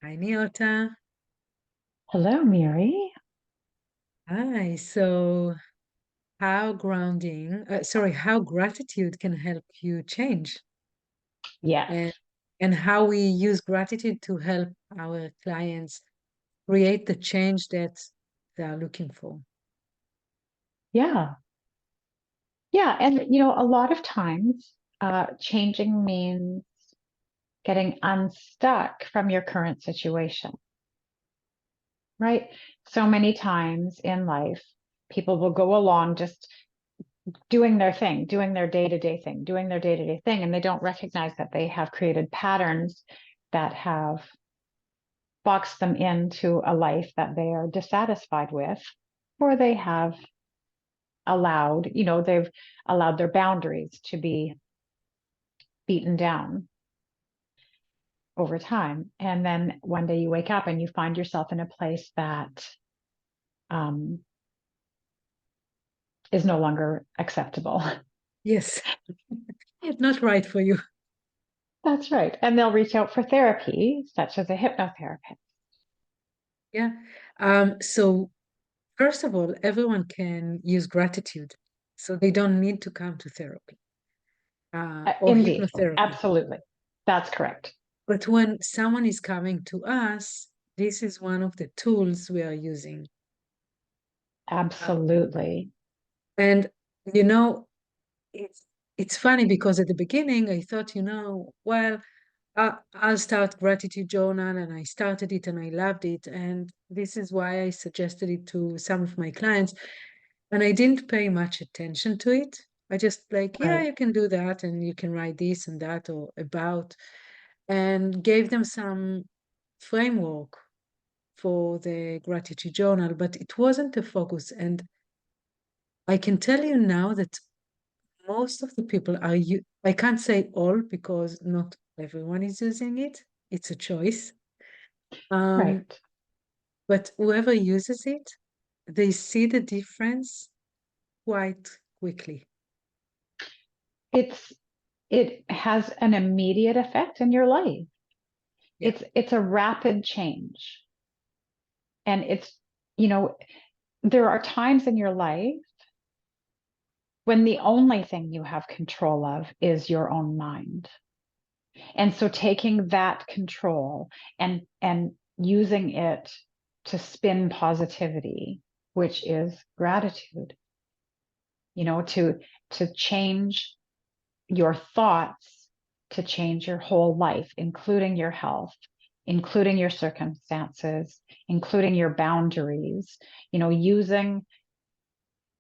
Hi, Neota. Hello, Miri. Hi. So, how gratitude can help you change, Yes. and how we use gratitude to help our clients create the change that they are looking for. Yeah. Yeah. And, a lot of times, changing means getting unstuck from your current situation, right? So many times in life, people will go along just doing their thing, doing their day-to-day thing, doing their day-to-day thing, and they don't recognize that they have created patterns that have boxed them into a life that they are dissatisfied with, or they have they've allowed their boundaries to be beaten down over time. And then one day you wake up and you find yourself in a place that um, is no longer acceptable. Yes, not right for you. That's right. And they'll reach out for therapy, such as a hypnotherapist. Yeah. So first of all, everyone can use gratitude, so they don't need to come to therapy or Indeed. hypnotherapy. Absolutely. That's correct. But when someone is coming to us, this is one of the tools we are using. Uh, Absolutely. and you know, it's it's funny because at the beginning I thought, well, I'll start gratitude journal, and I started it and I loved it, and this is why I suggested it to some of my clients, and I didn't pay much attention to it. I just like, yeah, Right. you can do that, and you can write this and that or about, and gave them some framework for the gratitude journal, but it wasn't the focus. And I can tell you now that most of the people I can't say all because not everyone is using it. It's a choice. Um, Right. but whoever uses it, they see the difference quite quickly. It's it has an immediate effect in your life. Yeah. It's a rapid change. And you know, there are times in your life when the only thing you have control of is your own mind. And so taking that control and using it to spin positivity, which is gratitude, to change your thoughts, to change your whole life, including your health, including your circumstances, including your boundaries, using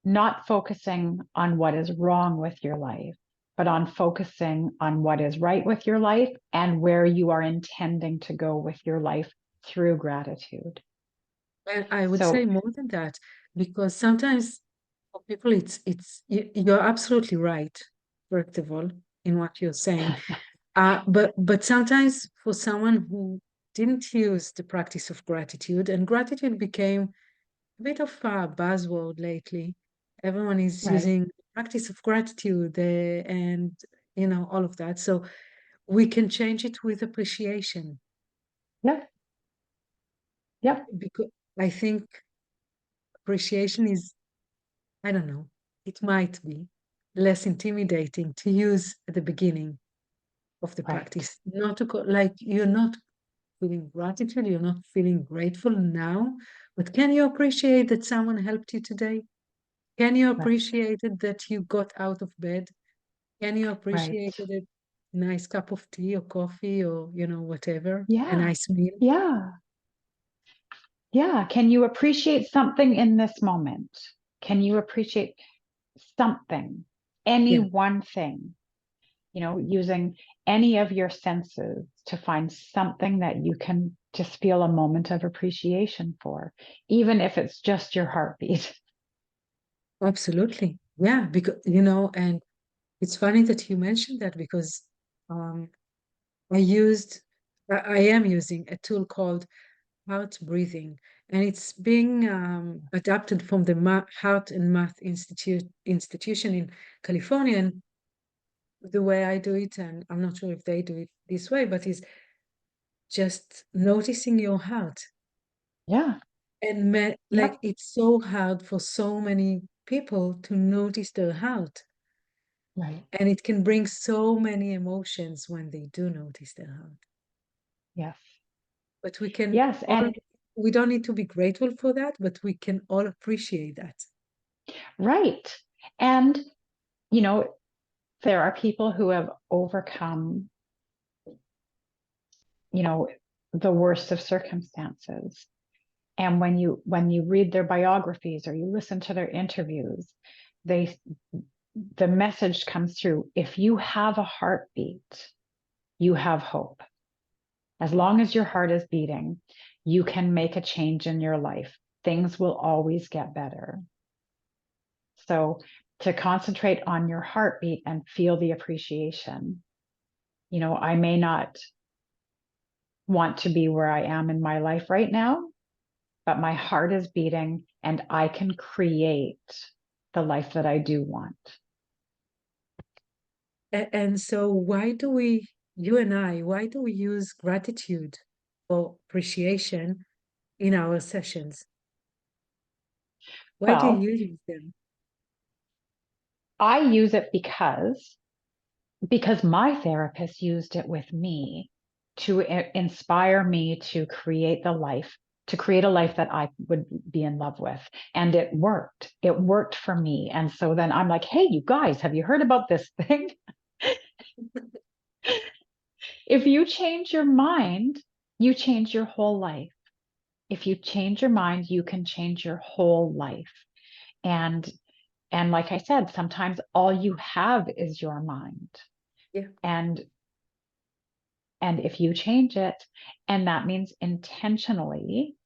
not focusing on what is wrong with your life, but on focusing on what is right with your life and where you are intending to go with your life through gratitude. And I would say So, more than that, because sometimes for people, you're absolutely right, first of all, in what you're saying. But sometimes for someone who didn't use the practice of gratitude, and gratitude became a bit of a buzzword lately. Everyone is right. using practice of gratitude, and all of that. So we can change it with appreciation, Yep. Yep. because I think appreciation is, I don't know, it might be less intimidating to use at the beginning of the Right. practice. Not to like you're not feeling gratitude, you're not feeling grateful now, but can you appreciate that someone helped you today? Can you Right. appreciate it that you got out of bed? Can you Right. appreciate it a nice cup of tea or coffee or whatever, a Yeah. nice meal? Yeah. Yeah. Can you appreciate something in this moment? Can you appreciate something, any Yeah, one thing? Using any of your senses to find something that you can just feel a moment of appreciation for, even if it's just your heartbeat. absolutely. Yeah, because and it's funny that you mentioned that because um I used I am using a tool called heart breathing, and it's being adapted from the Heart and Math institution in California. And the way I do it, and I'm not sure if they do it this way, but is just noticing your heart. Yeah. And like Yep. it's so hard for so many people to notice their heart. Right. And it can bring so many emotions when they do notice their heart. Yes. But we can Yes. all, And we don't need to be grateful for that, but we can all appreciate that. right. And, you know, there are people who have overcome, you know, the worst of circumstances. And when you read their biographies or you listen to their interviews, they the message comes through. If you have a heartbeat, you have hope. As long as your heart is beating, you can make a change in your life. Things will always get better. So to concentrate on your heartbeat and feel the appreciation. I may not want to be where I am in my life right now, but my heart is beating and I can create the life that I do want. And so you and I, why do we use gratitude or appreciation in our sessions? Why do Well, you use them? I use it because my therapist used it with me to inspire me to create a life that I would be in love with. And it worked. It worked for me. And so then I'm like, hey, you guys, have you heard about this thing? If you change your mind, you change your whole life. If you change your mind, you can change your whole life. And and like I said, sometimes all you have is your mind. Yeah. And if you change it, and that means intentionally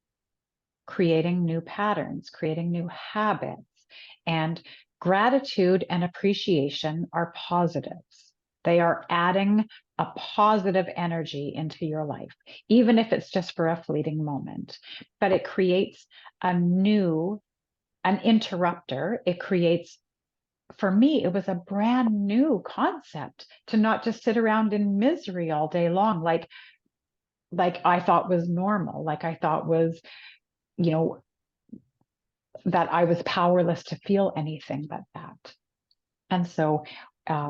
creating new patterns, creating new habits, and gratitude and appreciation are positives. They are adding a positive energy into your life, even if it's just for a fleeting moment. But it creates an interrupter. It creates, for me, it was a brand new concept to not just sit around in misery all day long, like I thought was normal, like I thought was, you know, that I was powerless to feel anything but that. And so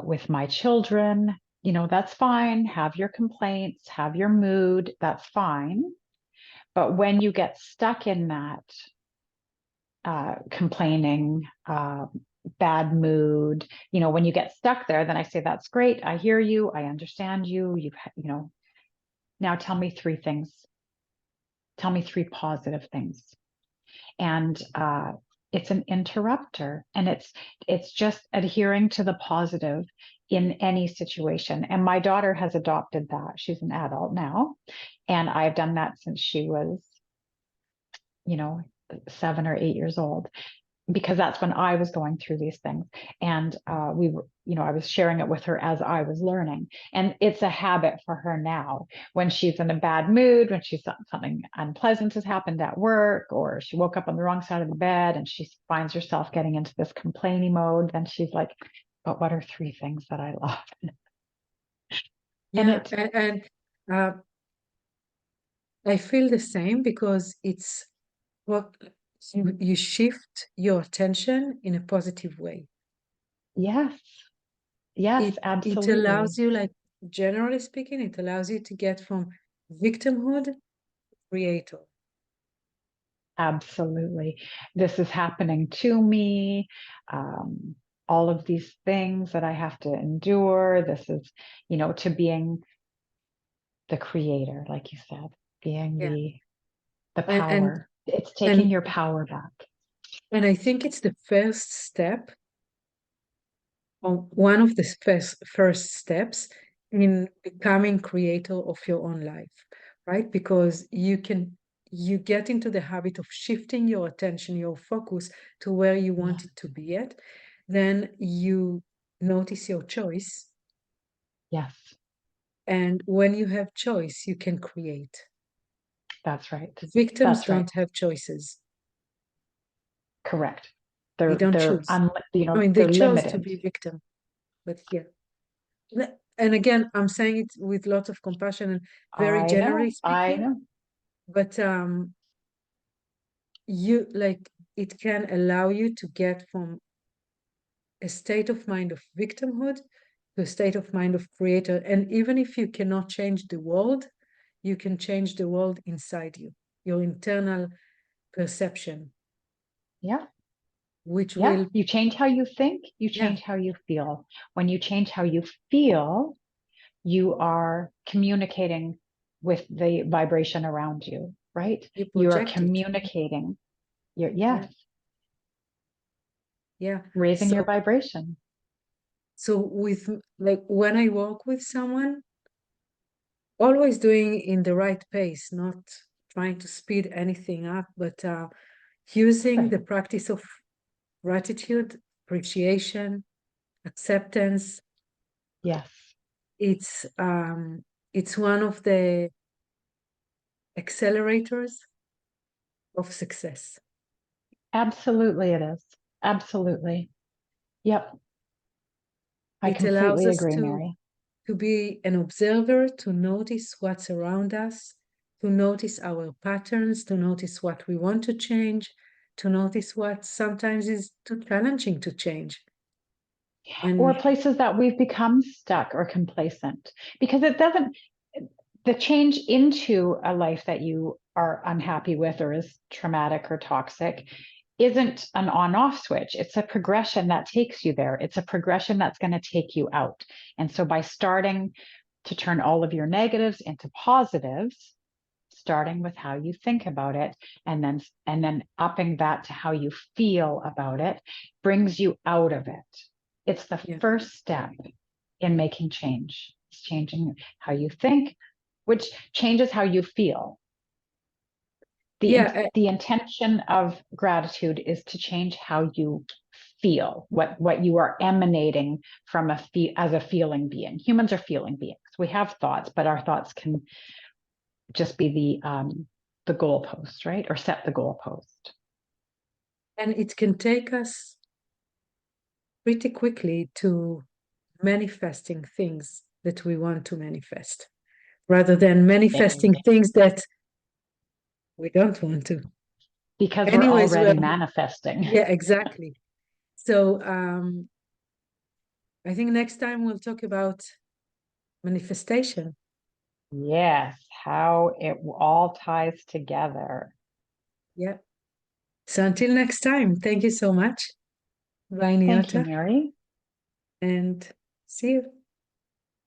with my children, that's fine. Have your complaints, have your mood, that's fine. But when you get stuck in that complaining, bad mood, when you get stuck there, then I say, that's great. I hear you. I understand you. Now tell me three things. Tell me three positive things. And it's an interrupter, and it's just adhering to the positive in any situation. And my daughter has adopted that. She's an adult now, and I've done that since she was, you know 7 or 8 years old, because that's when I was going through these things. And we were, I was sharing it with her as I was learning. And it's a habit for her now. When she's in a bad mood, when something unpleasant has happened at work, or she woke up on the wrong side of the bed and she finds herself getting into this complaining mode, then she's like, but what are three things that I love? And Yeah. And uh, I feel the same because it's what you shift your attention in a positive way. yes, yes, It absolutely. allows you, like generally speaking, it allows you to get from victimhood to creator. Absolutely. This is happening to me. Um, all of these things that I have to endure. This is, to being the creator, like you said, being Yeah. the And and power. It's taking and your power back. and I think it's the first step, or one of the first steps in becoming creator of your own life, right? Because you get into the habit of shifting your attention, your focus to where you Yeah, want it to be at. Then you notice your choice. yes, And when you have choice, you can create. that's right. Victims That's right. don't have choices. Correct. They They're don't they're choose. I mean, they they're chose to limited. be victim, but yeah. and again, I'm saying it with lots of compassion and very I generally know, I speaking, know. but you like it can allow you to get from a state of mind of victimhood to a state of mind of creator. And even if you cannot change the world, you can change the world inside you, your internal perception, Yeah. which Yeah. will, You change how you think, you yeah, change how you feel. When you change how you feel, you are communicating with the vibration around you, right? you You are project it. communicating. You're, Yeah, yes, yeah. raising So, your vibration. so with like when I work with someone, always doing in the right pace, not trying to speed anything up, but using Right. the practice of gratitude, appreciation, acceptance. Yes, It's one of the accelerators of success. absolutely it is. Absolutely. Yep. I It allows completely us agree, Mary. to be an observer, to notice what's around us, to notice our patterns, to notice what we want to change, to notice what sometimes is too challenging to change. Or And places that we've become stuck or complacent because it doesn't, the change into a life that you are unhappy with or is traumatic or toxic isn't an on off switch. It's a progression that takes you there. It's a progression that's going to take you out. And so by starting to turn all of your negatives into positives, starting with how you think about it and then upping that to how you feel about it brings you out of it. It's the yeah, first step in making change. It's changing how you think, which changes how you feel. yeah, The intention of gratitude is to change how you feel, what you are emanating from as a feeling being. Humans are feeling beings. We have thoughts, but our thoughts can just be the goalpost, right? Or set the goalpost. and it can take us pretty quickly to manifesting things that we want to manifest rather than manifesting things that we don't want to. Because we're Anyways, already well, manifesting. yeah, exactly. So I think next time we'll talk about manifestation. Yes, how it all ties together. Yeah. So until next time, thank you so much. Bye, Thank you, Neota, Mary. and see you.